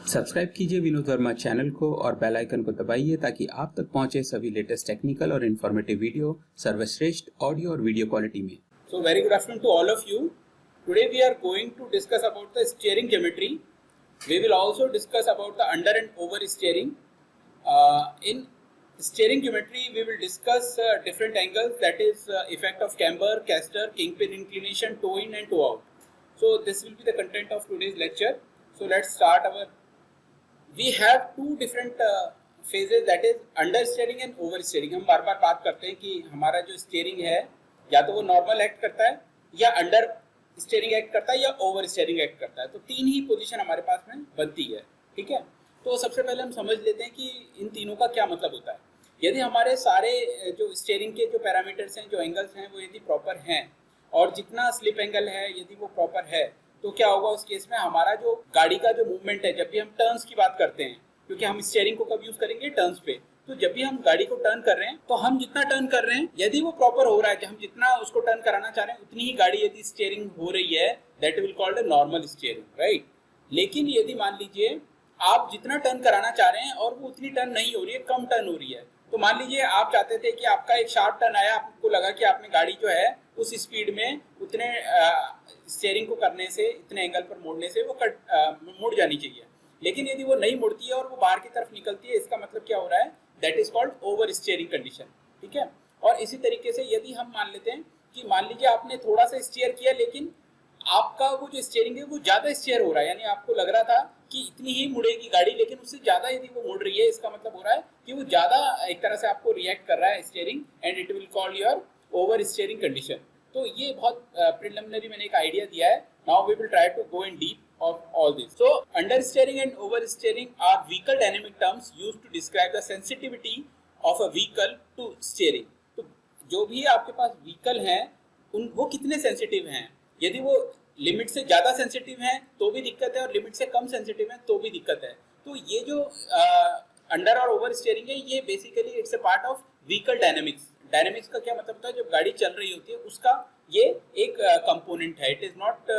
Subscribe कीजिए Vinod Verma channel को और बेल आइकन को दबाइए ताकि आप तक पहुंचे सभी लेटेस्ट टेक्निकल और इन्फॉर्मेटिव वीडियो सर्वश्रेष्ठ ऑडियो और वीडियो क्वालिटी में। So very good afternoon to all of you. Today we are going to discuss about the steering geometry. We will also discuss about the under and over steering. In steering geometry we will discuss different angles, that is effect of camber, caster, kingpin inclination, toe in and toe out. So this will be the content of today's lecture. So let's start our. We have two different phases, that is under steering and over steering. हम बार बार बात करते हैं कि हमारा जो steering है या तो वो नॉर्मल एक्ट करता है या अंडर स्टीयरिंग एक्ट करता है या ओवर स्टीयरिंग एक्ट करता है। तो तीन ही पोजीशन हमारे पास में बनती है, ठीक है। तो सबसे पहले हम समझ लेते हैं कि इन तीनों का क्या मतलब होता है। यदि हमारे सारे जो स्टीयरिंग के जो पैरामीटर्स हैं, जो एंगल्स हैं, वो यदि प्रॉपर हैं और जितना स्लिप एंगल है यदि वो प्रॉपर है, तो क्या होगा उस केस में हमारा जो गाड़ी का जो मूवमेंट है, जब भी हम टर्न्स की बात करते हैं, क्योंकि हम स्टीयरिंग को कब यूज करेंगे, टर्न्स पे। तो जब भी हम गाड़ी को टर्न कर रहे हैं तो हम जितना टर्न कर रहे हैं यदि वो प्रॉपर हो रहा है, हम जितना उसको टर्न कराना चाह रहे हैं उतनी ही गाड़ी यदि स्टीयरिंग हो रही है, that will called normal steering, right. लेकिन यदि मान लीजिए आप जितना टर्न कराना चाह रहे हैं और वो उतनी टर्न नहीं हो रही है, कम टर्न हो रही है, तो मान लीजिए आप चाहते थे कि आपका एक शार्प टर्न आया, आपको लगा कि आपने गाड़ी जो है उस स्पीड में उतने स्टीयरिंग को करने से, इतने एंगल पर मोड़ने से वो मुड़ जानी चाहिए, लेकिन यदि वो नहीं मुड़ती है और वो बाहर की तरफ निकलती है, इसका मतलब क्या हो रहा है, that is called over steering condition, ठीक है। और इसी तरीके से यदि हम मान लेते हैं कि मान लीजिए आपने थोड़ा सा स्टीयर किया, लेकिन आपका वो जो स्टीयरिंग है वो ज्यादा स्टीयर हो रहा है, यानी आपको लग रहा था कि इतनी ही मुड़ेगी गाड़ी, लेकिन उससे ज्यादा यदि वो मुड़ रही है, इसका मतलब हो रहा है कि वो ज्यादा एक तरह से आपको रिएक्ट कर रहा है steering, and it will call your over steering condition. तो ये बहुत प्रिलिमिनरी मैंने एक आइडिया दिया है। Now we will try to go in deep of all this. So understeering and oversteering are vehicle dynamic terms used to describe the sensitivity of a vehicle to steering. तो जो भी आपके पास vehicle हैं उन वो कितने सेंसिटिव हैं, यदि वो लिमिट से ज़्यादा सेंसिटिव हैं तो भी दिक्कत है और लिमिट से कम सेंसिटिव हैं तो भी दिक्कत है। तो ये जो अंडर और ओवर स्टीयरिंग है, ये basically it's a part of vehicle dynamics. Dynamics का क्या मतलब होता है, जब गाड़ी चल रही होती है उसका ये एक कंपोनेंट है। It is not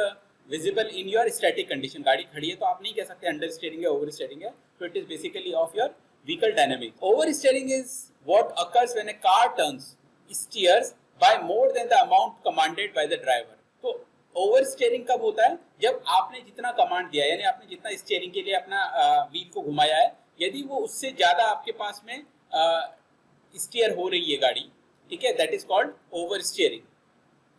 visible in your static condition. गाड़ी खड़ी है तो आप नहीं कह सकते अंडर स्टीयरिंग है, ओवर स्टीयरिंग है। तो it is basically of your vehicle dynamics. Over steering is what occurs when a car turns steers by more than the amount commanded by the driver. तो ओवर स्टीयरिंग कब होता है, जब आपने जितना कमांड दिया, यानी आपने जितना स्टीयरिंग के लिए अपना व्हील को घुमाया है, यदि वो उससे ज्यादा आपके पास में स्टीयर हो रही है गाड़ी, ठीक है, that is called over steering.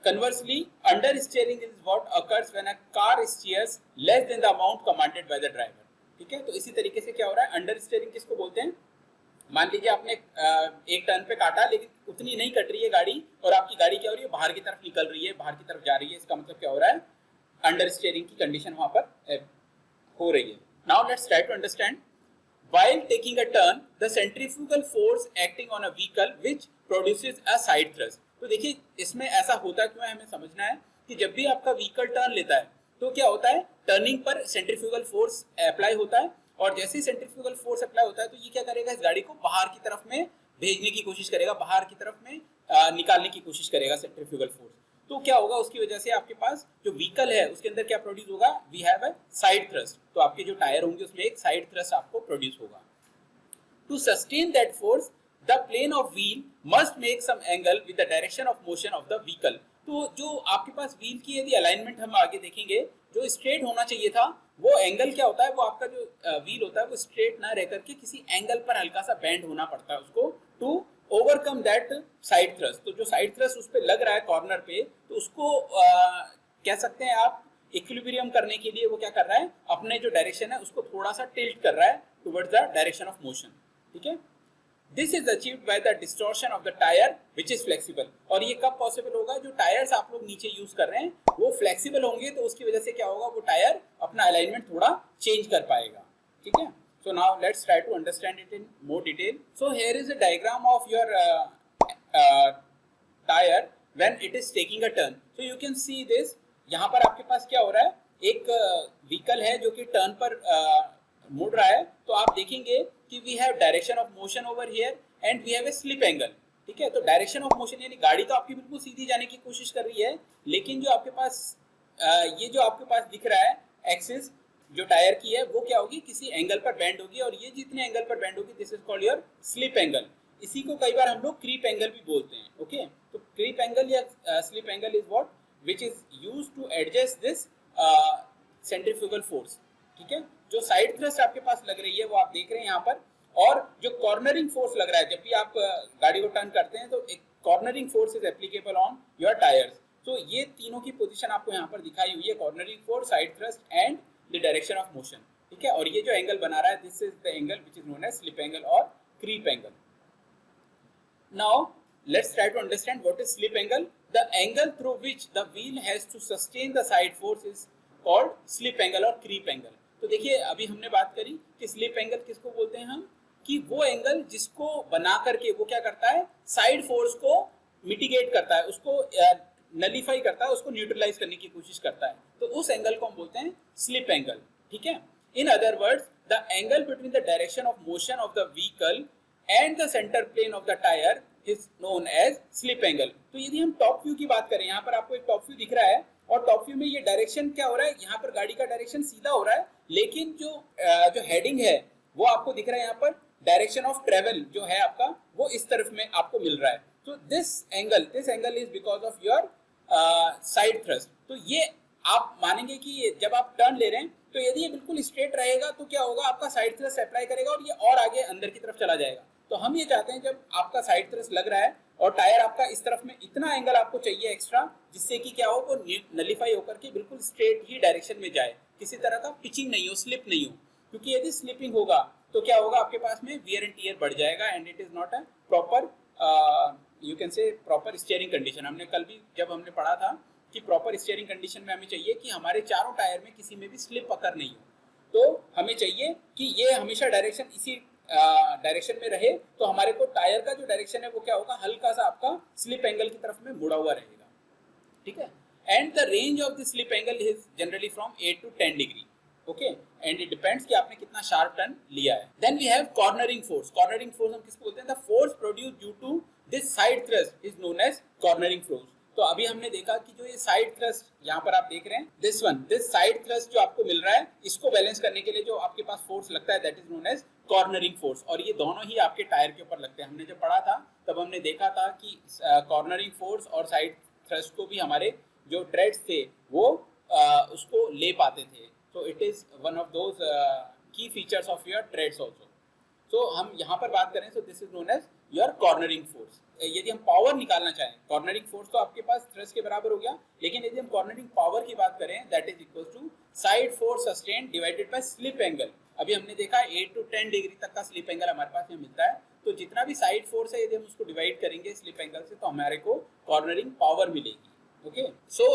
Conversely, understeering is what occurs when a car steers less than the amount commanded by the driver. ठीक है, तो इसी तरीके से क्या हो रहा है, अंडरस्टीयरिंग किसको बोलते हैं। मान लीजिए आपने एक टर्न पे काटा, लेकिन उतनी नहीं कट रही है गाड़ी और आपकी गाड़ी क्या हो रही है, बाहर की तरफ निकल रही है, बाहर की तरफ जा रही है। इसका मतलब क्या हो रहा है, अंडरस्टीयरिंग की कंडीशन वहां पर हो रही है। Now let's try to understand. While taking a turn, the centrifugal force acting on a vehicle which produces a side thrust. तो देखिए इसमें ऐसा होता क्यों है, हमें समझना है कि जब भी आपका व्हीकल टर्न लेता है तो क्या होता है, टर्निंग पर सेंट्रीफ्यूगल फोर्स अप्लाई होता है, और जैसे ही सेंट्रीफ्यूगल फोर्स अप्लाई होता है तो ये क्या करेगा, इस गाड़ी को बाहर की तरफ में भेजने की कोशिश करेगा, बाहर की तरफ में निकालने की कोशिश करेगा सेंट्रीफ्यूगल फोर्स। तो क्या होगा, उसकी वजह से आपके पास जो व्हीकल है उसके अंदर क्या प्रोड्यूस होगा, we have a side thrust. तो आपके जो टायर होंगे उसमें एक साइड थ्रस्ट आपको प्रोड्यूस होगा। To sustain that force the plane of wheel must make some angle with the direction of motion of the vehicle. तो जो आपके पास व्हील की यदि अलाइनमेंट हम आगे देखेंगे, जो स्ट्रेट होना चाहिए था, वो एंगल क्या होता है, वो आपका जो व्हील होता है वो स्ट्रेट ना रह करके किसी एंगल पर हल्का सा बेंड होना पड़ता है उसको, to overcome that side thrust. तो जो साइड थ्रस्ट उस पर लग रहा है कॉर्नर पे, तो उसको कह सकते हैं आप इक्विलिब्रियम करने के लिए वो क्या कर रहा है, अपने जो डायरेक्शन है उसको थोड़ा सा टिल्ट कर रहा है towards the direction of motion, ठीक है। This is achieved by the distortion of the tire which is flexible. और ये कब पॉसिबल होगा, जो टायर्स आप लोग नीचे यूज कर रहे हैं वो फ्लेक्सिबल होंगे, तो उसकी वजह से क्या होगा, वो टायर अपना अलाइनमेंट थोड़ा चेंज कर पाएगा, ठीक है। So now let's try to understand it in more detail. So here is a diagram of your tyre when it is taking a turn. So you can see this. यहाँ पर आपके पास क्या हो रहा है, एक व्हीकल है जो कि टर्न पर मुड़ रहा है, तो आप देखेंगे कि we have direction of motion over here and we have a slip angle, ठीक है। तो डायरेक्शन ऑफ मोशन यानी गाड़ी तो आपकी बिल्कुल सीधी जाने की कोशिश कर रही है, लेकिन जो आपके पास ये जो आपके पास दिख रहा है एक्सिस, जो टायर की है वो क्या होगी, किसी एंगल पर बेंड होगी, और ये जितने एंगल पर बेंड होगी this is called your slip angle. इसी को कई बार हम लोग क्रीप एंगल भी बोलते हैं। ओके, तो क्रीप एंगल या slip angle is what which is used to adjust this centrifugal force. ठीक है, जो साइड थ्रस्ट आपके पास लग रही है वो आप देख रहे हैं यहाँ पर, और जो कॉर्नरिंग फोर्स लग रहा है जब भी आप गाड़ी को टर्न करते हैं तो एक cornering force is applicable on your tyres. तो ये तीनों की पोजीशन आपको यहाँ पर दिखाई हुई है, cornering force, side thrust and the direction of motion. ठीक है, और ये जो एंगल बना रहा है this is the angle which is known as slip angle और creep angle. Now let's try to understand what is slip angle. The angle through which the wheel has to sustain the side force is called slip angle और creep angle. तो देखिए अभी हमने बात करी कि slip angle किसको बोलते हैं हम, कि वो एंगल जिसको बना करके वो क्या करता है, साइड फोर्स को मिटिगेट करता है, उसको नलीफाई करता है, उसको न्यूट्रलाइज करने की कोशिश करता है, तो उस एंगल को हम बोलते हैं स्लिप एंगल। ठीक है, in other words the angle between the direction of motion of the vehicle and the centre plane of the tyre is known as slip angle. तो यदि हम टॉप व्यू की बात करें, यहाँ पर आपको एक टॉप व्यू दिख रहा है, और टॉप व्यू में ये डायरेक्शन क्या हो रहा है, यहाँ पर गाड़ी का डायरेक्शन सीधा हो रहा है, लेकिन जो हेडिंग है वो आपको दिख रहा है यहाँ पर, डायरेक्शन ऑफ ट्रेवल जो है आपका वो इस तरफ में आपको मिल रहा है। तो this angle is because of your side thrust. तो ये आप मानेंगे कि जब आप टर्न ले रहे हैं तो यदि ये बिल्कुल स्ट्रेट रहेगा तो क्या होगा, आपका साइड थ्रस्ट अप्लाई करेगा और ये और आगे अंदर की तरफ चला जाएगा। तो हम ये चाहते हैं जब आपका साइड थ्रस्ट लग रहा है और टायर आपका इस तरफ में, इतना एंगल आपको चाहिए एक्स्ट्रा जिससे कि क्या हो, वो नलीफाई होकर के बिल्कुल स्ट्रेट ही डायरेक्शन में जाए, किसी तरह का पिचिंग नहीं हो, स्लिप नहीं हो। क्योंकि यदि स्लिपिंग होगा तो क्या होगा, आपके पास में वियर एंड टियर बढ़ जाएगा and it is not a proper you can say proper steering condition. हमने कल भी जब हमने पढ़ा था कि प्रॉपर स्टीयरिंग कंडीशन में हमें चाहिए कि हमारे चारों टायर में किसी में भी स्लिप अकर नहीं हो। तो हमें चाहिए कि ये हमेशा डायरेक्शन इसी डायरेक्शन में रहे, तो हमारे को टायर का जो डायरेक्शन है वो क्या होगा, हल्का सा आपका स्लिप एंगल की तरफ में मुड़ा हुआ रहेगा। ठीक है, and the range of the slip angle is generally from 8 to 10 degree. Okay, and it depends कि आपने कितना शार्प टर्न लिया है। Then we have cornering force. Cornering force हम किसको बोलते हैं, the force produced due to this side thrust is known as cornering force. तो अभी हमने देखा कि जो ये साइड थ्रस्ट यहाँ पर आप देख रहे हैं, दिस साइड थ्रस्ट जो आपको मिल रहा है, इसको बैलेंस करने के लिए जो आपके पास फोर्स लगता है that is known as cornering force, और ये दोनों ही आपके टायर के ऊपर लगते हैं। हमने जब पढ़ा था तब हमने देखा था कि कॉर्नरिंग फोर्स और साइड थ्रस्ट को भी हमारे जो ट्रेड्स थे वो उसको ले पाते थे। So it is one of those key features of your treads also. So हम यहाँ पर बात करें so this is known as your cornering force. यदि हम पावर निकालना चाहें, cornering force तो आपके पास thrust के बराबर हो गया, लेकिन यदि हम cornering power की बात करें that is equal to side force sustained divided by slip angle. अभी हमने देखा 8 to 10 डिग्री तक का स्लिप एंगल हमारे पास में मिलता है, तो जितना भी साइड फोर्स है यदि हम उसको डिवाइड करेंगे स्लिप एंगल से तो हमारे को कॉर्नरिंग पावर मिलेगी। Okay, so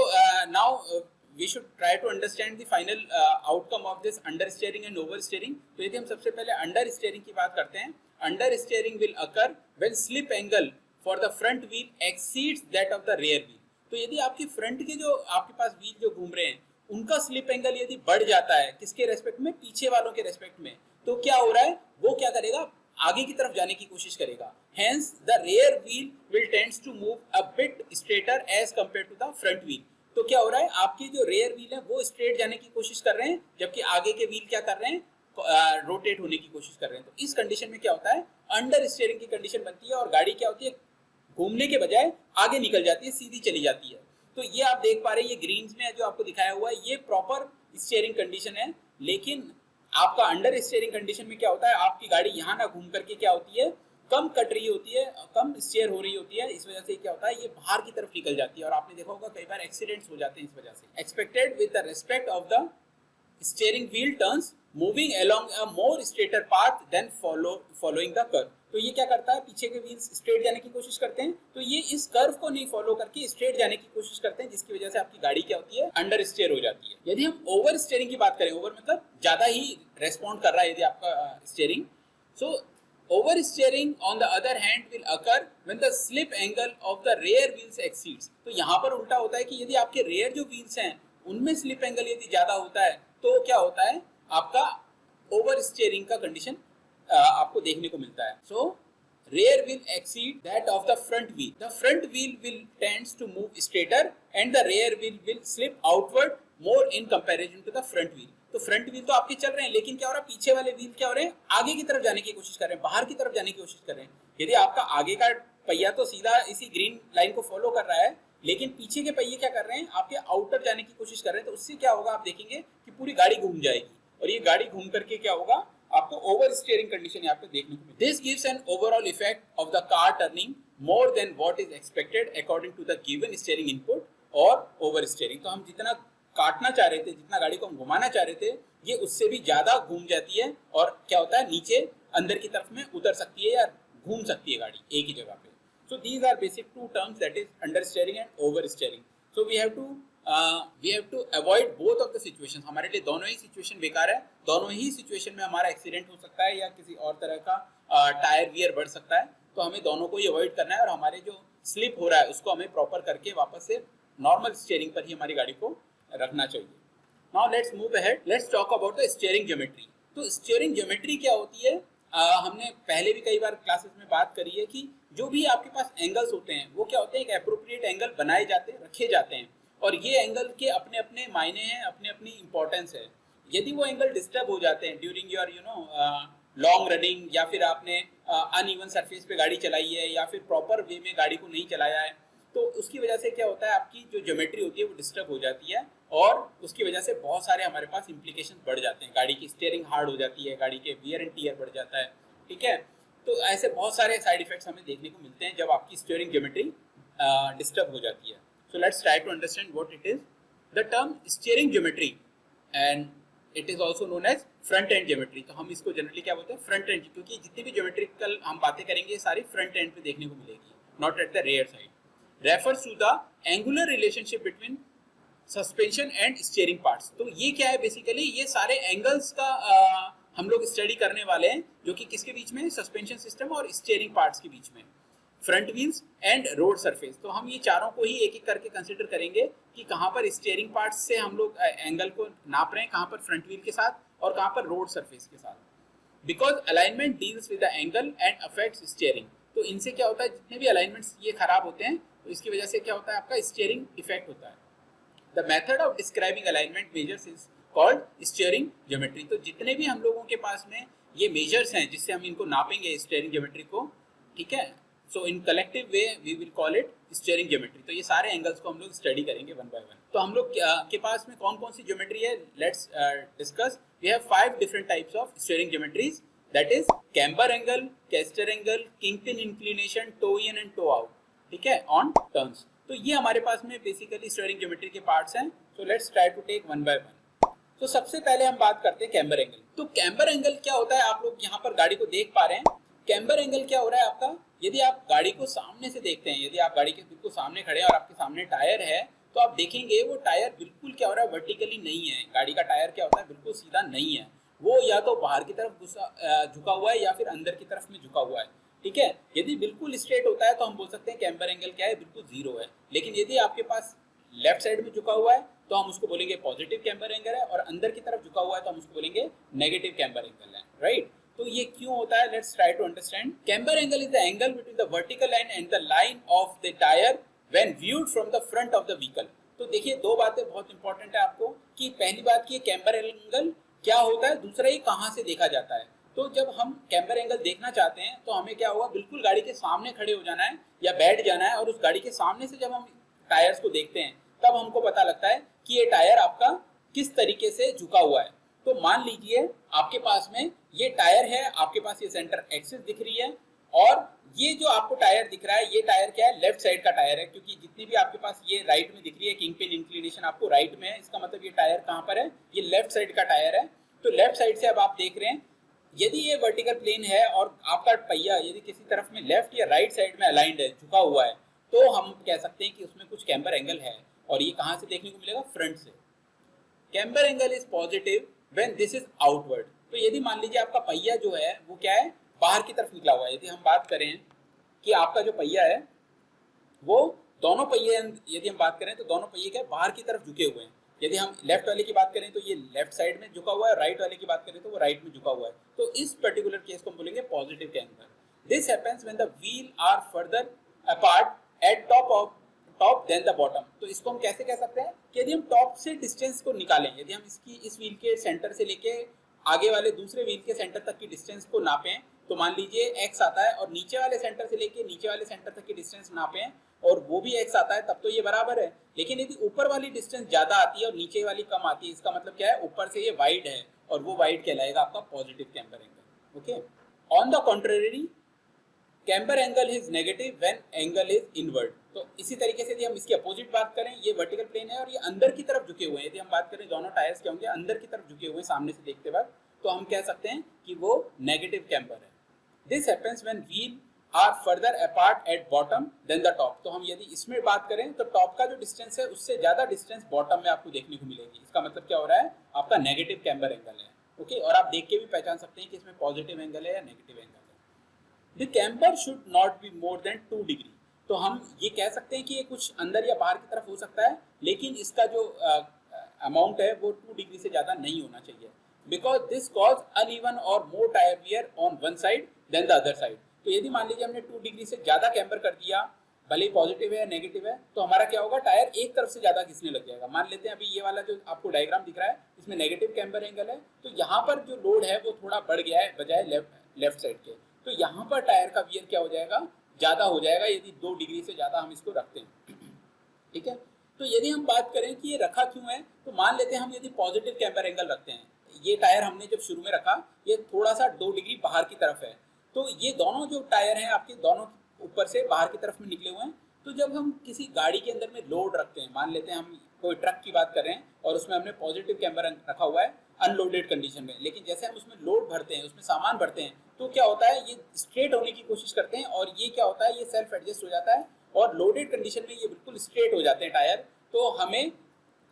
now we should try to understand the final outcome of this understeering and oversteering. तो यदि हम सबसे पहले understeering की बात करते हैं, understeering will occur when slip angle for the front wheel exceeds that of the rear wheel. तो यदि आपकी फ्रंट के जो आपके पास व्हील जो घूम रहे हैं उनका स्लिप एंगल यदि बढ़ जाता है, किसके रेस्पेक्ट में, पीछे वालों के रेस्पेक्ट में, तो क्या हो रहा है, वो क्या करेगा, आगे की तरफ जाने की कोशिश करेगा। Hence the rear wheel will tends to move a bit straighter as compared to the front wheel. तो क्या हो रहा है, आपकी जो रेयर व्हील है वो स्ट्रेट जाने की कोशिश कर रहे हैं, जबकि आगे के व्हील क्या कर रहे हैं, रोटेट होने की कोशिश कर रहे हैं। तो इस कंडीशन में क्या होता है, अंडर स्टीयरिंग की कंडीशन बनती है और गाड़ी क्या होती है, घूमने के बजाय आगे निकल जाती है, सीधी चली जाती है। तो ये आप देख पा रहे हैं, ये ग्रीन्स में जो आपको दिखाया हुआ है ये प्रॉपर स्टीयरिंग कंडीशन है। लेकिन आपका अंडर स्टीयरिंग कंडीशन में क्या होता है, आपकी गाड़ी यहाँ ना घूम करके क्या होती है, कम कट रही होती है, कम स्टीयर हो रही होती है, इस वजह से क्या होता है, ये बाहर की तरफ निकल जाती है और आपने देखा होगा कई बार एक्सीडेंट्स हो जाते हैं इस वजह से। Expected with the respect of the steering wheel turns moving along a more straighter path than following the curve. तो ये क्या करता है, पीछे के व्हील्स स्ट्रेट जाने की कोशिश करते हैं, तो ये इस कर्व को नहीं फॉलो करके स्ट्रेट जाने की कोशिश करते हैं, जिसकी वजह से आपकी गाड़ी क्या होती है, अंडर स्टीयर हो जाती है। यदि हम ओवर स्टीयरिंग की बात करें, ओवर मतलब ज्यादा ही रेस्पॉन्ड कर रहा है यदि आपका steering, so oversteering on the other hand will occur when the slip angle of the rear wheels exceeds. तो यहाँ पर उल्टा होता है कि यदि आपके rear जो wheels हैं उनमें slip angle यदि ज्यादा होता है तो क्या होता है, आपका oversteering का कंडीशन आपको देखने को मिलता है। So rear will exceed that of the front wheel. The front wheel will tends to move straighter and the rear wheel will slip outward more in comparison to the front wheel. तो front wheel तो आपके चल रहे हैं, लेकिन क्या हो रहा है, पीछे वाले व्हील क्या हो रहे हैं, आगे की तरफ जाने की कोशिश कर रहे हैं, बाहर की तरफ जाने की कोशिश कर रहे हैं। यदि आपका आगे का पहिया तो सीधा इसी ग्रीन लाइन को फॉलो कर रहा है, लेकिन पीछे के पहिए क्या कर रहे हैं, आपके आउटर जाने की कोशिश कर रहे हैं, तो उससे क्या होगा, आप देखेंगे कि पूरी गाड़ी घूम जाएगी, और ये गाड़ी घूम करके क्या होगा, आपको ओवर स्टीयरिंग कंडीशन यहाँ पे देखने को मिलेगी। This gives an overall effect of the car turning more than what is expected according to the given steering input और ओवर स्टीयरिंग। तो हम जितना काटना चाह रहे थे, जितना गाड़ी को हम घुमाना चाह रहे थे, ये उससे भी ज्यादा घूम जाती है, और क्या होता है, नीचे अंदर की तरफ में उतर सकती है या घूम सकती है गाड़ी एक ही जगह पे। So these are basic two terms, that is understeering and oversteering. So we have to avoid both of the situations. हमारे लिए दोनों ही सिचुएशन बेकार है, दोनों ही सिचुएशन में हमारा एक्सीडेंट हो सकता है या किसी और तरह का टायर वियर बढ़ सकता है। तो हमें दोनों को ही अवॉइड करना है, और हमारे जो स्लिप हो रहा है उसको हमें प्रॉपर करके वापस से नॉर्मल स्टीयरिंग पर ही हमारी गाड़ी को रखना चाहिए। Now let's move ahead, let's talk about the steering geometry. तो स्टीयरिंग ज्योमेट्री क्या होती है, हमने पहले भी कई बार क्लासेस में बात करी है कि जो भी आपके पास एंगल्स होते हैं वो क्या होते हैं, एक एप्रोप्रिएट एंगल बनाए जाते हैं, रखे जाते हैं, और ये एंगल के अपने अपने मायने हैं, अपने अपनी इंपॉर्टेंस है। यदि वो एंगल डिस्टर्ब हो जाते हैं ड्यूरिंग योर लॉन्ग रनिंग, या फिर आपने अनइवन सरफेस पे गाड़ी चलाई है, या फिर प्रॉपर वे में गाड़ी को नहीं चलाया है, तो उसकी वजह से क्या होता है, आपकी जो ज्योमेट्री होती है वो डिस्टर्ब हो जाती है, और उसकी वजह से बहुत सारे हमारे पास इंप्लीकेशन बढ़ जाते हैं। गाड़ी की स्टीयरिंग हार्ड हो जाती है, गाड़ी के वियर एंड टियर बढ़ जाता है, ठीक है। तो ऐसे बहुत सारे साइड इफेक्ट्स हमें देखने को मिलते हैं जब आपकी स्टीयरिंग ज्योमेट्री डिस्टर्ब हो जाती है। So let's try to understand what it is. The term steering geometry and it is also known as front end geometry. तो हम इसको जनरली क्या बोलते हैं, फ्रंट एंड, क्योंकि जितनी भी ज्योमेट्रिकल हम बातें करेंगे सारी फ्रंट एंड पे देखने को मिलेगी, not at the rear side. Refers to the angular relationship between suspension and steering parts. तो ये क्या है, बेसिकली ये सारे एंगल्स का हम लोग स्टडी करने वाले हैं, जो कि किसके बीच में, सस्पेंशन सिस्टम और स्टीयरिंग पार्ट्स के बीच में, front wheels and road surface. तो हम ये चारों को ही एक एक करके कंसिडर करेंगे कि कहाँ पर स्टीयरिंग पार्ट्स से हम लोग एंगल को नाप रहे हैं, कहाँ पर फ्रंट व्हील के साथ और कहाँ पर रोड सरफेस के साथ। Because alignment deals with the angle and affects steering. तो इनसे क्या होता है, जितने भी अलाइनमेंट्स ये खराब होते हैं तो इसकी वजह से क्या होता है, आपका स्टीयरिंग इफेक्ट होता है। The method of describing alignment measures is called steering geometry। तो जितने भी हम लोगों के पास में ये मेजर्स हैं जिससे हम इनको नापेंगे स्टीयरिंग ज्योमेट्री को, ठीक है, so in collective way we will call it steering geometry. तो ये सारे एंगल्स को हम लोग स्टडी करेंगे वन बाय वन। तो हम लोग के पास में कौन कौन सी ज्योमेट्री है, let's discuss. We have 5 different types of steering geometries, that is camber angle, caster angle, kingpin inclination, toe in and toe out, ठीक है, ऑन टर्न्स। तो ये हमारे पास में बेसिकली स्टीयरिंग ज्योमेट्री के पार्ट्स हैं। So let's try to take one by one. तो सबसे पहले हम बात करते हैं कैम्बर एंगल। तो कैम्बर एंगल क्या होता है, आप लोग यहाँ पर गाड़ी को देख पा रहे हैं। कैम्बर एंगल क्या हो रहा है आपका, यदि आप गाड़ी को सामने से देखते हैं, यदि आप गाड़ी के बिल्कुल सामने खड़े हैं और आपके सामने टायर है, तो आप देखेंगे वो टायर बिल्कुल क्या हो रहा है, वर्टिकली नहीं है। गाड़ी का टायर क्या होता है, बिल्कुल सीधा नहीं है, वो या तो बाहर की तरफ झुका हुआ है या फिर अंदर की तरफ में झुका हुआ है, ठीक है। यदि बिल्कुल स्ट्रेट होता है तो हम बोल सकते हैं कैम्बर एंगल क्या है, बिल्कुल जीरो है। लेकिन यदि आपके पास लेफ्ट साइड में झुका हुआ है तो हम उसको बोलेंगे पॉजिटिव कैम्बर एंगल है, और अंदर की तरफ झुका हुआ है तो हम उसको बोलेंगे नेगेटिव कैम्बर एंगल है, राइट। तो ये क्यों होता है, let's try to understand. Camber angle is the angle between the vertical line and the line of the tyre when viewed from the front of the vehicle. तो देखिए, दो बातें बहुत इंपॉर्टेंट है आपको, कि पहली बात की कैम्बर एंगल क्या होता है, दूसरा ये कहाँ से देखा जाता है। तो जब हम कैम्बर एंगल देखना चाहते हैं तो हमें क्या होगा, बिल्कुल गाड़ी के सामने खड़े हो जाना है या बैठ जाना है, और उस गाड़ी के सामने से जब हम टायर्स को देखते हैं तब हमको पता लगता है कि ये टायर आपका किस तरीके से झुका हुआ है। तो मान लीजिए आपके पास में ये टायर है, आपके पास ये सेंटर एक्सिस दिख रही है, और ये जो आपको टायर दिख रहा है, ये टायर क्या है, लेफ्ट साइड का टायर है, क्योंकि जितनी भी आपके पास ये राइट में दिख रही है, किंगपिन इंक्लिनेशन आपको राइट में है, इसका मतलब ये टायर कहाँ पर है, ये लेफ्ट साइड का टायर है। तो लेफ्ट साइड से अब आप देख रहे हैं, यदि ये वर्टिकल प्लेन है और आपका पहिया यदि किसी तरफ में लेफ्ट या राइट साइड में अलाइंड है, झुका हुआ है, तो हम कह सकते हैं कि उसमें कुछ कैम्बर एंगल है। और ये कहाँ से देखने को मिलेगा, फ्रंट से। Camber angle is positive when this is outward. तो यदि मान लीजिए आपका पहिया जो है वो क्या है, बाहर की तरफ निकला हुआ है। यदि हम बात करें कि आपका जो पहिया है वो दोनों पहिए, यदि हम बात करें तो दोनों पहिए क्या है, बाहर की तरफ झुके हुए हैं। यदि हम लेफ्ट वाले की बात करें तो ये लेफ्ट साइड में झुका हुआ है, राइट वाले की बात करें तो वो राइट में झुका हुआ है। तो इस पर्टिकुलर केस को हम बोलेंगे positive camber. This happens when the wheel are further apart at top than the bottom. तो इसको हम कैसे कह सकते हैं कि यदि हम टॉप से डिस्टेंस को निकालें, यदि हम इस व्हील के सेंटर से लेके आगे वाले दूसरे व्हील के सेंटर तक की डिस्टेंस को नापें, तो मान लीजिए x आता है, और नीचे वाले सेंटर से लेके नीचे वाले सेंटर तक की डिस्टेंस नापें और वो भी x आता है, तब तो ये बराबर है। लेकिन यदि ऊपर वाली डिस्टेंस ज्यादा आती है और नीचे वाली कम आती है, इसका मतलब क्या है, ऊपर से ये वाइड है और वो वाइड कहलाएगा आपका positive camber angle. Okay, on the contrary camber angle is negative when angle is inward. तो इसी तरीके से यदि हम इसकी अपोजिट बात करें, ये वर्टिकल प्लेन है और ये अंदर की तरफ झुके हुए हैं, यदि हम बात करें दोनों टायर्स क्या होंगे, अंदर की तरफ झुके हुए सामने से देखते वक्त, तो हम कह सकते हैं कि वो नेगेटिव कैम्बर है। This happens when wheel are further apart at bottom than the top. तो हम यदि इसमें बात करें तो टॉप का जो डिस्टेंस है उससे ज्यादा डिस्टेंस बॉटम में आपको देखने को मिलेगी। इसका मतलब क्या हो रहा है, आपका नेगेटिव कैम्बर एंगल है। ओके, और आप देख के भी पहचान सकते हैं कि इसमें पॉजिटिव एंगल है या नेगेटिव एंगल है। The camber should not be more than 2 degree. तो हम ये कह सकते हैं कि ये कुछ अंदर या बाहर की तरफ हो सकता है, लेकिन इसका जो अमाउंट है वो 2 डिग्री से ज्यादा नहीं होना चाहिए, बिकॉज दिस कॉज अनइवन और more tyre wear on one side then the other side. तो यदि मान लीजिए हमने 2 डिग्री से ज्यादा कैम्बर कर दिया, भले ही पॉजिटिव है या नेगेटिव है, तो हमारा क्या होगा, टायर एक तरफ से ज्यादा घिसने लग जाएगा। मान लेते हैं अभी ये वाला जो आपको डायग्राम दिख रहा है, इसमें नेगेटिव कैम्बर एंगल है, तो यहाँ पर जो लोड है वो थोड़ा बढ़ गया है बजाय लेफ्ट साइड के, तो यहाँ पर टायर का वियर क्या हो जाएगा, ज्यादा हो जाएगा यदि 2 डिग्री से ज्यादा हम इसको रखते हैं। ठीक है, तो यदि हम बात करें कि ये रखा क्यों है, तो मान लेते हैं हम यदि पॉजिटिव कैम्बर एंगल रखते हैं, ये टायर हमने जब शुरू में रखा ये थोड़ा सा 2 डिग्री बाहर की तरफ है, तो ये दोनों जो टायर हैं आपके दोनों ऊपर से बाहर की तरफ में निकले हुए हैं। तो जब हम किसी गाड़ी के अंदर में लोड रखते हैं, मान लेते हैं हम कोई ट्रक की बात कर रहे हैं और उसमें हमने पॉजिटिव कैम्बर रखा हुआ है अनलोडेड कंडीशन में, लेकिन जैसे हम उसमें लोड भरते हैं, उसमें सामान भरते हैं, तो क्या होता है, ये स्ट्रेट होने की कोशिश करते हैं और ये क्या होता है, ये सेल्फ एडजस्ट हो जाता है और लोडेड कंडीशन में ये बिल्कुल स्ट्रेट हो जाते हैं टायर, तो हमें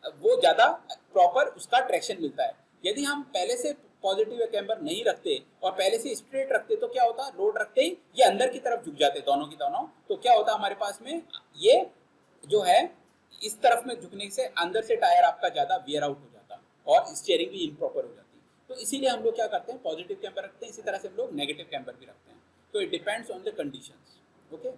वो ज़्यादा प्रॉपर उसका ट्रैक्शन मिलता है। यदि हम पहले से पॉजिटिव कैम्बर नहीं रखते और पहले से स्ट्रेट रखते, तो क्या होता, लोड रखते ही ये अंदर की तरफ झुक जाते दोनों की दोनों, तो क्या होता हमारे पास में ये जो है इस तरफ में झुकने से अंदर से टायर आपका ज़्यादा वियर आउट हो जाता और स्टीयरिंग भी इम्प्रॉपर हो जाती। तो इसीलिए हम लोग क्या करते हैं, पॉजिटिव कैम्बर रखते हैं, इसी तरह से हम लोग नेगेटिव कैम्बर भी रखते हैं। तो it depends on the conditions. Okay,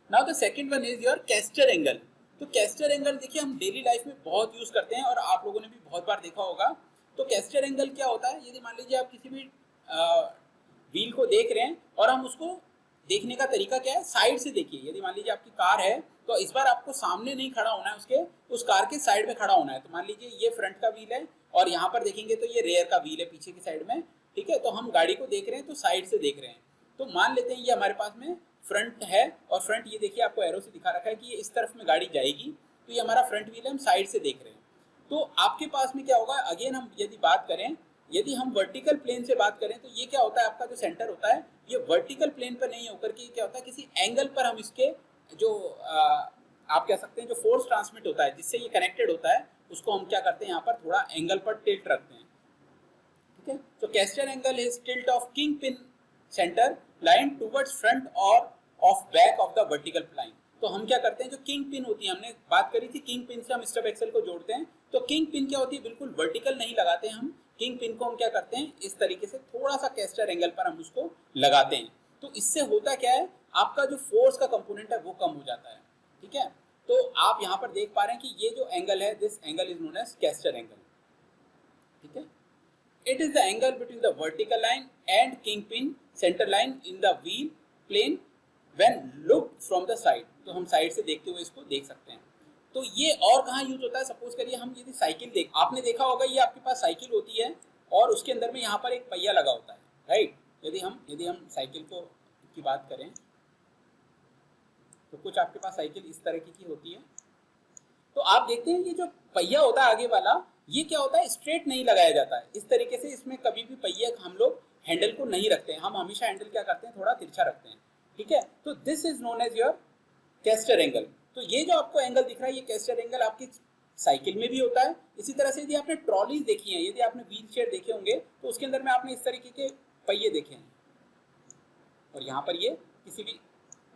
now the second one is your caster angle. तो कैस्टर एंगल देखिए हम डेली लाइफ में बहुत यूज करते हैं और आप लोगों ने भी बहुत बार देखा होगा। तो कैस्टर एंगल क्या होता है, यदि मान लीजिए आप किसी भी व्हील को देख रहे हैं और हम उसको देखने का तरीका क्या है, साइड से देखिए। यदि मान लीजिए आपकी कार है तो इस बार आपको सामने नहीं खड़ा होना है, उसके उस कार के साइड में खड़ा होना है। तो मान लीजिए ये फ्रंट का व्हील है और यहाँ पर देखेंगे तो ये रेयर का व्हील है पीछे की साइड में। ठीक है, तो हम गाड़ी को देख रहे हैं तो साइड से देख रहे हैं। तो मान लेते हैं ये हमारे पास में फ्रंट है और फ्रंट ये देखिए आपको एरो से दिखा रखा है कि ये इस तरफ में गाड़ी जाएगी, तो ये हमारा फ्रंट व्हील है, हम साइड से देख रहे हैं। तो आपके पास में क्या होगा, अगेन हम यदि बात करें, यदि हम वर्टिकल प्लेन से बात करें, तो ये क्या होता है, आपका जो सेंटर होता है ये वर्टिकल प्लेन पर नहीं होकर के क्या होता है, किसी एंगल पर हम इसके जो आप कह सकते हैं जो फोर्स ट्रांसमिट होता है जिससे ये कनेक्टेड होता है, उसको हम क्या करते हैं, यहाँ पर थोड़ा एंगल पर टिल्ट रखते हैं। ठीक है, तो caster angle is tilt of king pin centre line towards front और of back of the vertical line. तो हम क्या करते हैं, जो किंग पिन होती है, हमने बात करी थी किंग पिन से हम स्टब एक्सल को जोड़ते हैं, तो किंग पिन क्या होती है, बिल्कुल वर्टिकल नहीं लगाते हम किंग पिन को, हम क्या करते हैं, इस तरीके से थोड़ा सा कैस्टर एंगल पर हम उसको लगाते हैं। तो इससे होता क्या है, आपका जो फोर्स का कंपोनेंट है वो कम हो जाता है। ठीक है, तो आप यहाँ पर देख पा रहे हैं कि ये जो एंगल है, this angle is known as caster angle. ठीक है, it is the angle between the vertical line and kingpin center line in the wheel plane when looked from the side। तो हम साइड से देखते हुए इसको देख सकते हैं। तो ये और कहाँ यूज होता है, सपोज करिए हम यदि साइकिल देख, आपने देखा होगा ये आपके पास साइकिल होती है और उसके अंदर में यहाँ पर एक पहिया लगा होता है, राइट। यदि हम साइकिल को की बात करें तो कुछ आपके पास साइकिल इस तरह की होती है। तो आप देखते हैं ये जो पहिया होता है आगे वाला, ये क्या होता है, स्ट्रेट नहीं लगाया जाता है। इस तरीके से इसमें कभी भी पहिए हम लोग हैंडल को नहीं रखते हैं, हम हमेशा हैंडल क्या करते हैं, थोड़ा तिरछा रखते हैं। ठीक है, तो this is known as your caster angle. तो ये जो आपको एंगल दिख रहा है, ये कैस्टर एंगल आपकी साइकिल में भी होता है। इसी तरह से यदि आपने ट्रॉलीज देखी है, यदि आपने व्हील चेयर देखे होंगे, तो उसके अंदर में आपने इस तरीके के पहिए देखे हैं और यहाँ पर ये किसी भी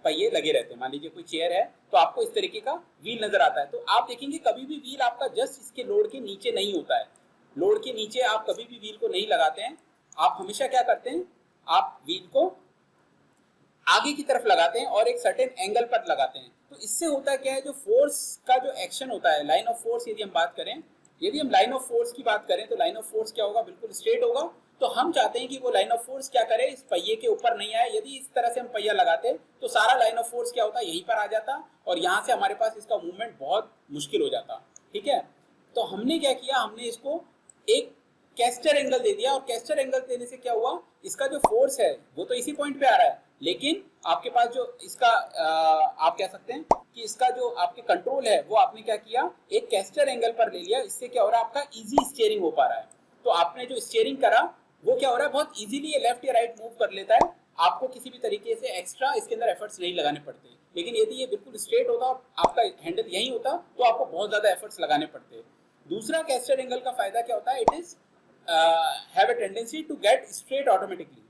पहिए लगे रहते हैं। मान लीजिए कोई चेयर है तो आपको इस तरीके का व्हील नजर आता है, तो आप देखेंगे कभी भी व्हील आपका जस्ट इसके लोड के नीचे नहीं होता है। लोड के नीचे आप कभी भी व्हील को नहीं लगाते हैं, आप हमेशा क्या करते हैं, आप व्हील को आगे की तरफ लगाते हैं और एक सर्टेन एंगल पर लगाते हैं, तो इससे होता क्या है, जो फोर्स का जो एक्शन होता है, लाइन ऑफ फोर्स यदि हम बात करें, यदि हम लाइन ऑफ फोर्स की बात करें तो लाइन ऑफ फोर्स क्या होगा, बिल्कुल स्ट्रेट होगा। तो हम चाहते हैं कि वो लाइन ऑफ फोर्स क्या करे, इस पहिए के ऊपर नहीं आए। यदि इस तरह से हम पहिया लगाते तो सारा लाइन ऑफ फोर्स क्या होता, यहीं पर आ जाता और यहाँ से हमारे पास इसका मूवमेंट बहुत मुश्किल हो जाता। ठीक है, तो हमने क्या किया, हमने इसको एक कैस्टर एंगल दे दिया, और कैस्टर एंगल देने से क्या हुआ, इसका जो फोर्स है वो तो इसी पॉइंट पे आ रहा है, लेकिन आपके पास जो इसका आप कह सकते हैं कि इसका जो आपके कंट्रोल है वो आपने क्या किया, एक कैस्टर एंगल पर ले लिया। इससे क्या हो रहा है, आपका इजी स्टीयरिंग हो पा रहा है। तो आपने जो स्टीयरिंग करा वो क्या हो रहा है, बहुत इजीली ये लेफ्ट या राइट मूव कर लेता है। आपको किसी भी तरीके से एक्स्ट्रा इसके अंदर एफर्ट्स नहीं लगाने पड़ते। लेकिन यदि ये बिल्कुल स्ट्रेट होता और आपका हैंडल यही होता तो आपको बहुत ज्यादा एफर्ट्स लगाने पड़ते। दूसरा कैस्टर एंगल का फायदा क्या होता है, it is have a tendency to get straight automatically.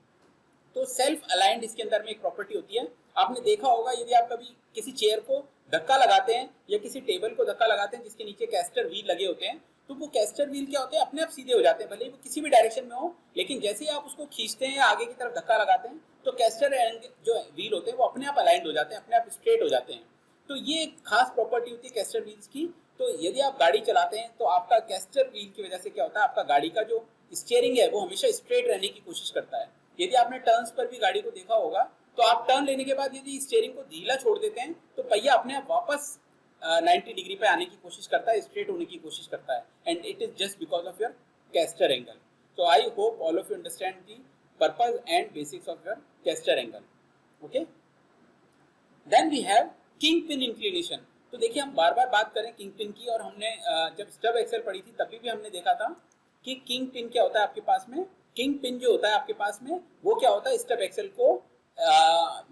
तो सेल्फ अलाइंड इसके अंदर में एक प्रॉपर्टी होती है। आपने देखा होगा, यदि आप कभी किसी चेयर को धक्का लगाते हैं या किसी टेबल को धक्का लगाते हैं जिसके नीचे कैस्टर व्हील लगे होते हैं, तो वो कैस्टर व्हील क्या होते हैं, अपने आप सीधे हो जाते हैं, भले ही वो किसी भी डायरेक्शन में हो। लेकिन जैसे ही आप उसको खींचते हैं या आगे की तरफ धक्का लगाते हैं तो कैस्टर जो व्हील होते हैं वो अपने आप अलाइंड हो जाते हैं, अपने आप स्ट्रेट हो जाते हैं। तो ये एक खास प्रॉपर्टी होती है कैस्टर व्हील्स की। तो यदि आप गाड़ी चलाते हैं तो आपका कैस्टर व्हील की वजह से क्या होता है, आपका गाड़ी का जो स्टीयरिंग है वो हमेशा स्ट्रेट रहने की कोशिश करता है। यदि आपने टर्न्स पर भी गाड़ी को देखा होगा तो आप टर्न लेने के बाद यदि स्टीयरिंग को ढीला छोड़ देते हैं तो पहिया अपने आप वापस 90 डिग्री पे आने की कोशिश करता है, स्ट्रेट होने की कोशिश करता है, and it is just because of your caster angle. So I hope all of you understand the purpose and basics of your caster angle. Okay, then we have king pin inclination. तो देखिए, हम बार बार बात करें king pin की, और हमने जब stub Excel पढ़ी थी तभी भी हमने देखा था कि किंग पिन क्या होता है आपके पास में। किंग पिन जो होता है आपके पास में वो क्या होता है, स्टब एक्सेल को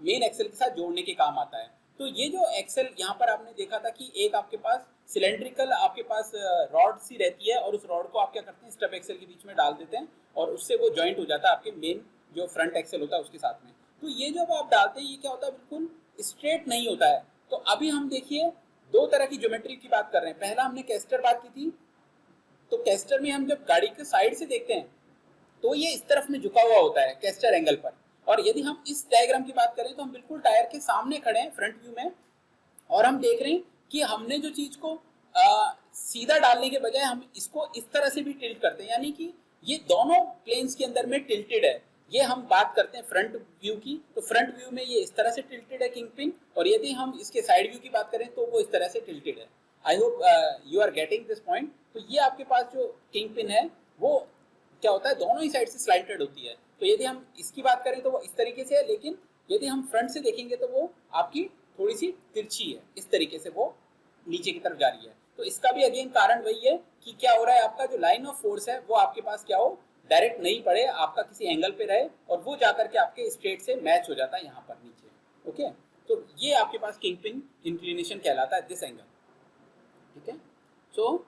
मेन एक्सेल के साथ जोड़ने के काम आता है। तो ये जो एक्सेल यहाँ पर आपने देखा था कि एक आपके पास सिलेंड्रिकल आपके पास रॉड सी रहती है, और उस रॉड को आप क्या करते हैं, स्टब एक्सेल के बीच में डाल देते हैं और उससे वो जॉइंट हो जाता है आपके मेन जो फ्रंट एक्सेल होता है उसके साथ में। तो ये जब आप डालते हैं ये क्या होता है, बिल्कुल स्ट्रेट नहीं होता है। तो अभी हम देखिए दो तरह की ज्योमेट्री की बात कर रहे हैं। पहला हमने कैस्टर बात की थी, तो कैस्टर में हम जब गाड़ी के साइड से देखते हैं तो ये इस तरफ में झुका हुआ होता है कैस्टर एंगल पर। और यदि हम इस डायग्राम की बात करें तो हम बिल्कुल टायर के सामने खड़े हैं फ्रंट व्यू में, और हम देख रहे हैं कि हमने जो चीज को सीधा डालने के बजाय हम इसको इस तरह से भी टिल्ट करते हैं, यानी कि ये दोनों प्लेन्स के अंदर में टिल्टेड है। ये हम बात करते हैं फ्रंट व्यू की, तो फ्रंट व्यू में ये इस तरह से टिल्टेड है किंग पिन, और यदि हम इसके साइड व्यू की बात करें तो वो इस तरह से टिल्टेड है। I hope you are getting this point. तो ये आपके पास जो किंग पिन है वो क्या होता है, दोनों ही साइड से स्लाइटेड होती है। तो यदि हम इसकी बात करें तो वो इस तरीके से है, लेकिन यदि हम फ्रंट से देखेंगे तो वो आपकी थोड़ी सी तिरछी है, इस तरीके से वो नीचे की तरफ जा रही है। तो इसका भी अगेन कारण वही है कि क्या हो रहा है, आपका जो लाइन ऑफ फोर्स है वो आपके पास क्या हो, डायरेक्ट नहीं पड़े, आपका किसी एंगल पे रहे और वो जाकर के आपके स्ट्रेट से मैच हो जाता है यहाँ पर नीचे। ओके, तो ये आपके पास किंग पिन इंक्लिनेशन कहलाता है, दिस एंगल। ठीक है, सो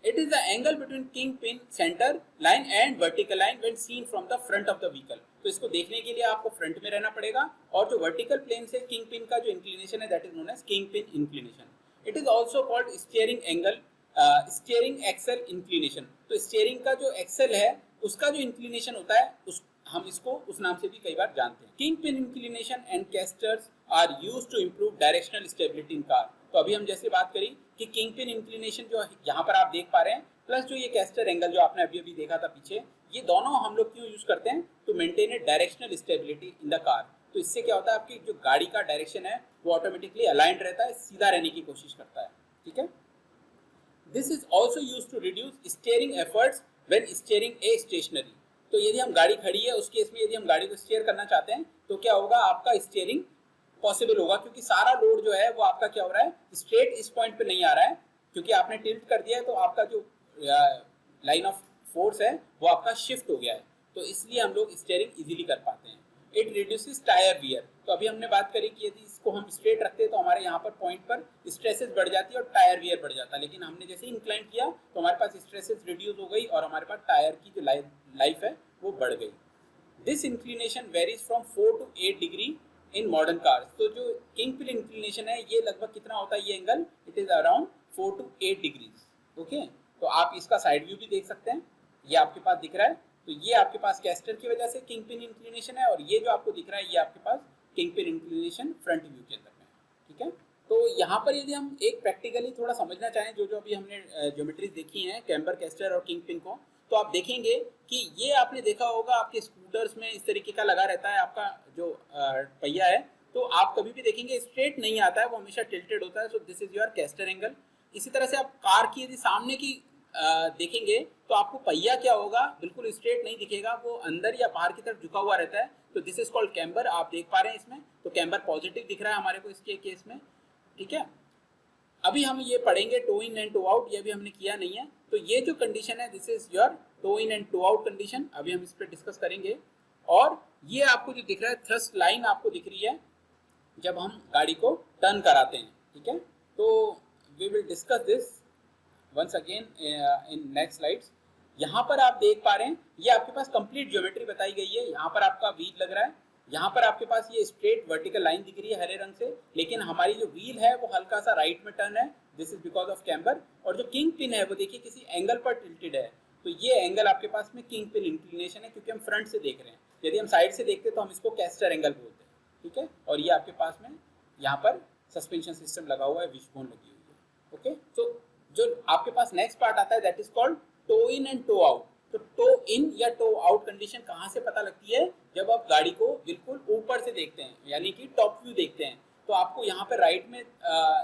it is the angle between kingpin center line and vertical line when seen from the front of the vehicle। तो इसको देखने के लिए आपको फ्रंट में रहना पड़ेगा, और जो वर्टिकल प्लेन से किंगपिन का जो इंक्लिनेशन है that is known as kingpin inclination. It is also called steering angle, steering axle inclination. तो स्टीयरिंग का जो एक्सेल है उसका जो इंक्लिनेशन होता है उस हम इसको उस नाम से भी कई बार जानते हैं। Kingpin inclination and casters are used to improve directional stability in car. तो अभी हम जैसे बात करी कि किंगपिन इंक्लिनेशन जो यहाँ पर आप देख पा रहे हैं, प्लस जो ये कैस्टर एंगल जो आपने अभी अभी देखा था पीछे, ये दोनों हम लोग क्यों यूज करते हैं, to maintain a directional stability in the car. तो इससे क्या होता है, आपकी जो गाड़ी का डायरेक्शन है वो ऑटोमेटिकली अलाइंड रहता है, सीधा रहने की कोशिश करता है। ठीक है, this is also use to reduce steering efforts when steering a stationary. तो यदि हम गाड़ी खड़ी है उस केस में यदि हम गाड़ी को स्टीयर करना चाहते हैं तो क्या होगा, आपका स्टीयरिंग पॉसिबल होगा, क्योंकि सारा लोड जो है वो आपका क्या हो रहा है, स्ट्रेट इस पॉइंट पे नहीं आ रहा है, क्योंकि आपने टिल्ट कर दिया है। तो आपका जो लाइन ऑफ फोर्स है वो आपका शिफ्ट हो गया है, तो इसलिए हम लोग स्टीयरिंग इजीली कर पाते हैं। It reduces tyre wear. तो अभी हमने बात करी कि यदि इसको हम स्ट्रेट रखते हैं तो हमारे यहाँ पर पॉइंट पर स्ट्रेसेस बढ़ जाती है और टायर वियर बढ़ जाता है, लेकिन हमने जैसे ही इंक्लाइन किया तो हमारे पास स्ट्रेसेस रिड्यूस हो गई और हमारे पास टायर की जो लाइफ है वो बढ़ गई। This inclination varies from 4 to 8 degree in modern cars. तो जो किंगपिन इंक्लिनेशन है ये लगभग कितना होता है, ये angle it is around 4 to 8 degrees. Okay, तो आप इसका साइड व्यू भी देख सकते हैं, ये आपके पास दिख रहा है। तो ये आपके पास कैस्टर की वजह से किंगपिन इंक्लिनेशन है, और ये जो आपको दिख रहा है ये आपके पास किंगपिन इंक्लिनेशन फ्रंट व्यू के अंदर में। ठीक है, तो यहाँ पर यदि हम एक प्रैक्टिकली थोड़ा समझना चाहें जो जो अभी हमने ज्योमेट्रीज देखी हैं कैम्बर, कैस्टर और किंग पिन को, तो आप देखेंगे कि ये आपने देखा होगा आपके स्कूटर्स में इस तरीके का लगा रहता है आपका जो पहिया है, तो आप कभी भी देखेंगे स्ट्रेट नहीं आता है, वो हमेशा टिल्टेड होता है। सो this is your caster angle. इसी तरह से आप कार की यदि सामने की देखेंगे तो आपको पहिया क्या होगा, बिल्कुल स्ट्रेट नहीं दिखेगा, वो अंदर या बाहर की तरफ झुका हुआ रहता है। तो दिस इज कॉल्ड कैम्बर। आप देख पा रहे हैं इसमें, तो कैम्बर पॉजिटिव दिख रहा है हमारे को इसके केस में, ठीक है। अभी हम ये पढ़ेंगे toe in and toe out, ये भी हमने किया नहीं है। तो ये जो कंडीशन है this is your toe in and toe out condition, अभी हम इस पर डिस्कस करेंगे। और ये आपको जो दिख रहा है थ्रस्ट लाइन आपको दिख रही है जब हम गाड़ी को टर्न कराते हैं, ठीक है। तो we will discuss this once again in next slides. यहाँ पर आप देख पा रहे हैं ये आपके पास कंप्लीट ज्योमेट्री बताई गई है। यहाँ पर आपका व्हील लग रहा है, यहाँ पर आपके पास ये स्ट्रेट वर्टिकल लाइन दिख रही है हरे रंग से, लेकिन हमारी जो व्हील है वो हल्का सा राइट में टर्न है, this is because of camber. और जो किंग पिन है वो देखिए किसी एंगल पर टिल्टेड है, तो ये एंगल आपके पास में किंग पिन इंक्लिनेशन है, क्योंकि हम फ्रंट से देख रहे हैं। यदि हम साइड से देखते हैं तो हम इसको कैस्टर एंगल बोलते हैं, ठीक है। और ये आपके पास में यहाँ पर सस्पेंशन सिस्टम लगा हुआ है, विशबोन लगी हुई है, ओके। तो जो आपके पास नेक्स्ट पार्ट आता है that is called toe in and toe out. तो टो इन या टो आउट कंडीशन कहाँ से पता लगती है, जब आप गाड़ी को बिल्कुल ऊपर से देखते हैं, यानी कि टॉप व्यू देखते हैं। तो आपको यहाँ पे राइट में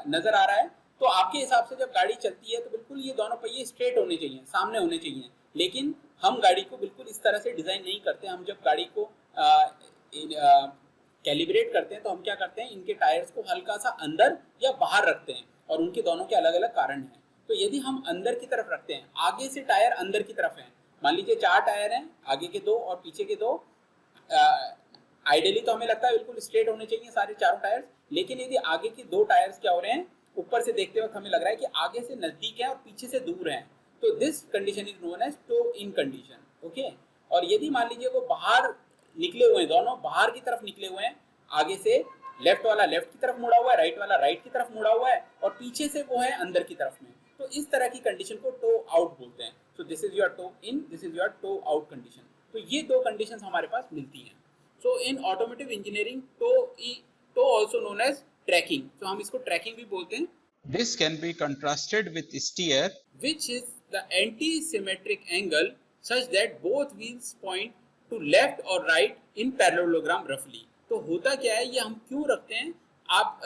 नजर आ रहा है, तो आपके हिसाब से जब गाड़ी चलती है तो बिल्कुल ये दोनों पहिए स्ट्रेट होने चाहिए, सामने होने चाहिए। लेकिन हम गाड़ी को बिल्कुल इस तरह से डिजाइन नहीं करते। हम जब गाड़ी को कैलिब्रेट करते हैं तो हम क्या करते हैं, इनके टायर्स को हल्का सा अंदर या बाहर रखते हैं, और उनके दोनों के अलग अलग कारण हैं। तो यदि हम अंदर की तरफ रखते हैं, आगे से टायर अंदर की तरफ है, मान लीजिए 4 टायर हैं, आगे के 2 और पीछे के 2, आइडियली तो हमें लगता है बिल्कुल स्ट्रेट होने चाहिए सारे चारों टायर्स। लेकिन यदि आगे के 2 टायर्स क्या हो रहे हैं, ऊपर से देखते वक्त हमें लग रहा है कि आगे से नजदीक है और पीछे से दूर है, तो this condition is known as toe in condition, okay. और यदि मान लीजिए वो बाहर निकले हुए हैं, दोनों बाहर की तरफ निकले हुए हैं, आगे से लेफ्ट वाला लेफ्ट की तरफ मुड़ा हुआ है, राइट वाला राइट की तरफ मुड़ा हुआ है, और पीछे से वो है अंदर की तरफ में, तो इस तरह की कंडीशन को टो आउट बोलते हैं। So this is your toe in, this is your toe out condition. तो ये 2 कंडीशंस हमारे पास मिलती हैं। So in automotive engineering toe also known as tracking, तो हम इसको ट्रैकिंग भी बोलते हैं। This can be contrasted with steer, which is the anti-symmetric angle such that both wheels point to left or right in parallelogram roughly। तो होता क्या है, ये हम क्यों रखते हैं, आप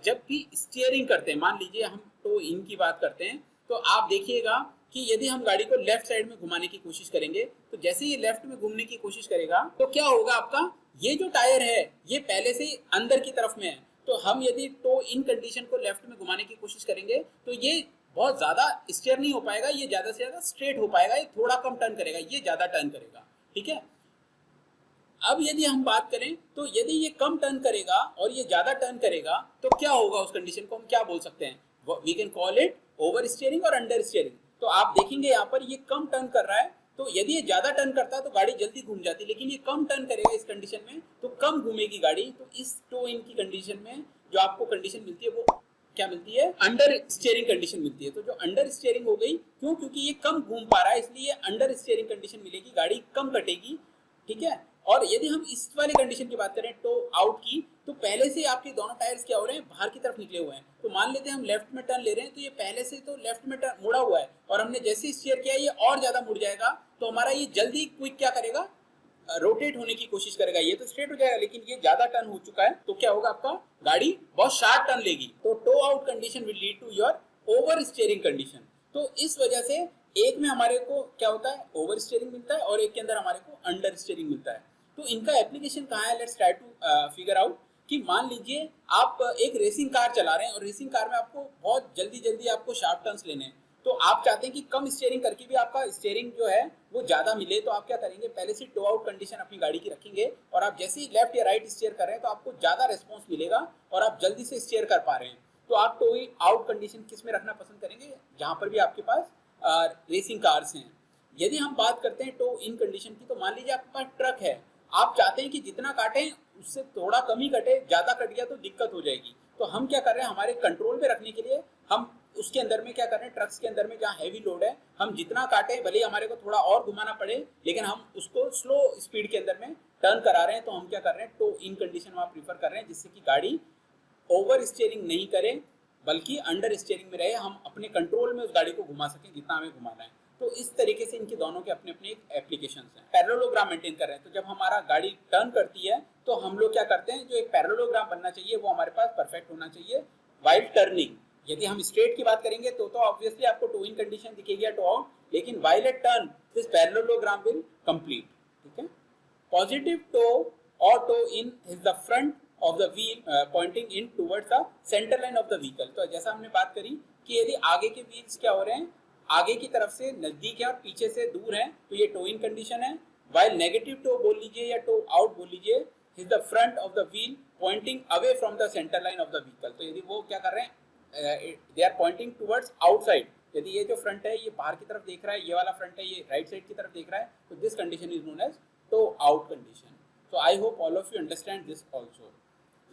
जब भी स्टीयरिंग करते हैं, मान लीजिए हम टो इन की बात करते हैं, तो आप देखिएगा कि यदि हम गाड़ी को लेफ्ट साइड में घुमाने की कोशिश करेंगे, तो जैसे ये लेफ्ट में घूमने की कोशिश करेगा तो क्या होगा, आपका ये जो टायर है ये पहले से ही अंदर की तरफ में है। तो हम यदि टो इन कंडीशन को लेफ्ट में घुमाने की कोशिश करेंगे तो ये बहुत ज्यादा स्टीयर नहीं हो पाएगा, ये ज्यादा से ज्यादा स्ट्रेट हो पाएगा, ये थोड़ा कम टर्न करेगा, ये ज्यादा टर्न करेगा, ठीक है। अब यदि हम बात करें तो यदि ये कम टर्न करेगा और ये ज्यादा टर्न करेगा तो क्या होगा, उस कंडीशन को हम क्या बोल सकते हैं, we can call it over steering और अंडर स्टीयरिंग। तो आप देखेंगे यहाँ पर ये कम टर्न कर रहा है, तो यदि ये ज्यादा टर्न करता है तो गाड़ी जल्दी घूम जाती, लेकिन ये कम टर्न करेगा इस कंडीशन में तो कम घूमेगी गाड़ी। तो इस टो इन की कंडीशन में जो आपको कंडीशन मिलती है वो क्या मिलती है, अंडर स्टीयरिंग कंडीशन मिलती है। तो जो अंडर स्टीयरिंग हो गई, क्यों, क्योंकि ये कम घूम पा रहा है, इसलिए अंडर स्टीयरिंग कंडीशन मिलेगी, गाड़ी कम कटेगी, ठीक है। और यदि हम इस वाले कंडीशन की बात करें टो आउट की, तो पहले से आपके दोनों टायर्स क्या हो रहे हैं, बाहर की तरफ निकले हुए हैं। तो मान लेते हैं हम लेफ्ट में टर्न ले रहे हैं, तो ये पहले से तो लेफ्ट में टर्न मुड़ा हुआ है, और हमने जैसे ही स्टीयर किया ये और ज्यादा मुड़ जाएगा, तो हमारा ये जल्दी क्विक क्या करेगा, रोटेट होने की कोशिश करेगा। ये तो स्ट्रेट हो जाएगा, लेकिन ये ज्यादा टर्न हो चुका है, तो क्या होगा, आपका गाड़ी बहुत शार्प टर्न लेगी। तो toe out condition will lead to your over steering condition. तो इस वजह से एक में हमारे को क्या होता है, ओवर स्टीयरिंग मिलता है, और एक के अंदर हमारे को अंडर स्टीयरिंग मिलता है। तो इनका एप्लीकेशन कहाँ है, let's try to figure out. कि मान लीजिए आप एक रेसिंग कार चला रहे हैं, और रेसिंग कार में आपको बहुत जल्दी जल्दी आपको शार्प टर्न्स लेने हैं, तो आप चाहते हैं कि कम स्टीयरिंग करके भी आपका स्टीयरिंग जो है वो ज्यादा मिले, तो आप क्या करेंगे, पहले से टो आउट कंडीशन अपनी गाड़ी की रखेंगे, और आप जैसे ही लेफ्ट या राइट स्टीयर कर रहे हैं तो आपको ज्यादा रिस्पॉन्स मिलेगा और आप जल्दी से स्टीयर कर पा रहे हैं। तो आप टो आउट कंडीशन किस में रखना पसंद करेंगे, जहां पर भी आपके पास रेसिंग कार्स हैं। यदि हम बात करते हैं टो इन कंडीशन की, तो मान लीजिए आपके पास ट्रक है, आप चाहते हैं कि जितना काटें उससे थोड़ा कम ही कटे, ज्यादा कट गया तो दिक्कत हो जाएगी। तो हम क्या कर रहे हैं, हमारे कंट्रोल में रखने के लिए हम उसके अंदर में क्या कर रहे हैं, ट्रक्स के अंदर में जहाँ हैवी लोड है, हम जितना काटे, भले ही हमारे को थोड़ा और घुमाना पड़े, लेकिन हम उसको स्लो स्पीड के अंदर में टर्न करा रहे हैं। तो हम क्या कर रहे हैं, टो इन कंडीशन वहाँ प्रीफर कर रहे हैं, जिससे कि गाड़ी ओवर स्टीयरिंग नहीं करें, बल्कि अंडर स्टीयरिंग में रहे, हम अपने कंट्रोल में उस गाड़ी को घुमा सकें जितना हमें घुमाना है। तो इस तरीके से इनके दोनों के अपने अपने एक एप्लीकेशंस हैं। पैरेललोग्राम मेंटेन कर रहे हैं, तो जब हमारा गाड़ी टर्न करती है तो हम लोग क्या करते हैं, जो एक पैरेललोग्राम बनना चाहिए वो हमारे पास परफेक्ट होना चाहिए वाइल टर्निंग। यदि हम स्ट्रेट की बात करेंगे तो ऑब्वियसली आपको टो इन कंडीशन दिखेगी या टो आउट, लेकिन while at turn this parallelogram will complete. ठीक है, positive toe or toe in is the front of the wheel pointing in towards the center line of the vehicle। तो जैसा हमने बात करी कि यदि आगे के व्हील्स क्या हो रहे हैं, आगे की तरफ से नजदीक है और पीछे से दूर है, तो ये टो इन कंडीशन है। while नेगेटिव टो बोल लीजिए या टो आउट बोल लीजिए, is the front of the wheel pointing away from the center line of the vehicle। तो यदि वो क्या कर रहे हैं, they are pointing towards outside। यदि ये जो फ्रंट है ये बाहर की तरफ देख रहा है, ये वाला फ्रंट है ये राइट साइड की तरफ देख रहा है, तो this condition is known as toe out condition. So I hope all of you understand this also.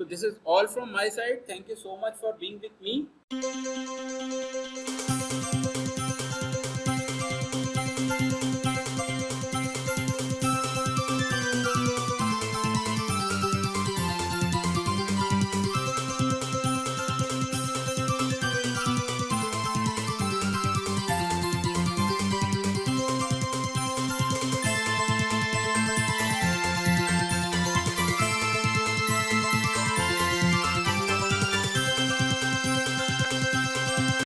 So this is all from my side. Thank you so much for being with me.